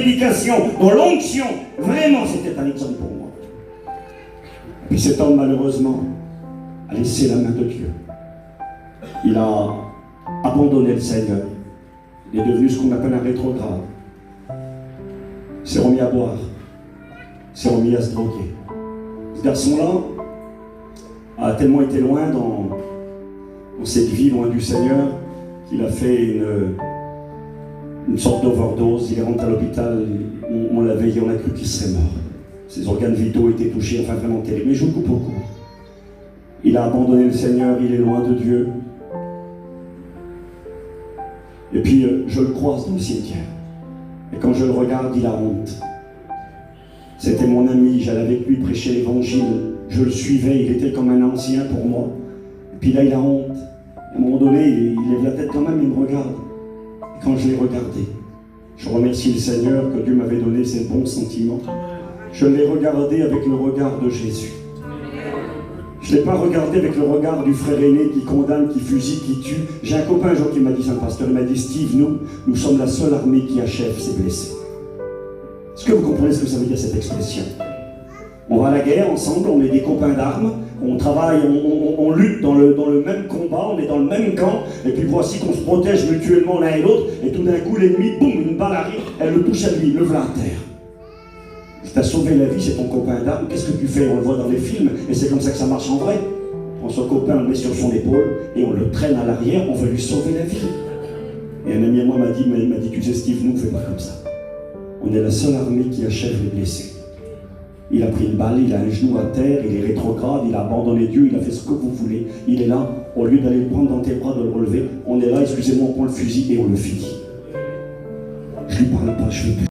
prédication, dans l'onction. Vraiment, c'était un exemple pour moi. Puis cet homme, malheureusement, a laissé la main de Dieu. Il a abandonné le Seigneur. Il est devenu ce qu'on appelle un rétrograde. Il s'est remis à boire. Il s'est remis à se droguer. Ce garçon-là a tellement été loin dans cette vie, loin du Seigneur, qu'il a fait une sorte d'overdose. Il est rentré à l'hôpital, on l'a veillé, on a cru qu'il serait mort. Ses organes vitaux étaient touchés, enfin vraiment terrible. Mais je vous coupe au court. Il a abandonné le Seigneur, il est loin de Dieu. Et puis je le croise dans le cimetière. Et quand je le regarde, il a honte. C'était mon ami, j'allais avec lui prêcher l'évangile. Je le suivais, il était comme un ancien pour moi. Et puis là, il a honte. À un moment donné, il lève la tête quand même, il me regarde. Et quand je l'ai regardé, je remercie le Seigneur que Dieu m'avait donné ces bons sentiments. Je l'ai regardé avec le regard de Jésus. Je ne l'ai pas regardé avec le regard du frère aîné qui condamne, qui fusille, qui tue. J'ai un copain un jour qui m'a dit, c'est un pasteur, il m'a dit, Steve, nous sommes la seule armée qui achève ses blessés. Est-ce que vous comprenez ce que ça veut dire cette expression? On va à la guerre ensemble, on est des copains d'armes, on travaille, on lutte dans le même combat, on est dans le même camp, et puis voici qu'on se protège mutuellement l'un et l'autre, et tout d'un coup l'ennemi, boum, une balle arrive, elle le touche à lui, le voilà à terre. Si t'as sauvé la vie, c'est ton copain d'armes, qu'est-ce que tu fais? On le voit dans les films, et c'est comme ça que ça marche en vrai. On prend son copain, on le met sur son épaule, et on le traîne à l'arrière, on veut lui sauver la vie. Et un ami à moi m'a dit, tu sais Steve, nous on ne fait pas comme ça. On est la seule armée qui achève les blessés. Il a pris une balle, il a un genou à terre, il est rétrograde, il a abandonné Dieu, il a fait ce que vous voulez. Il est là, au lieu d'aller le prendre dans tes bras, de le relever, on est là, excusez-moi, on prend le fusil et on le finit. Je lui parle pas, je fais plus.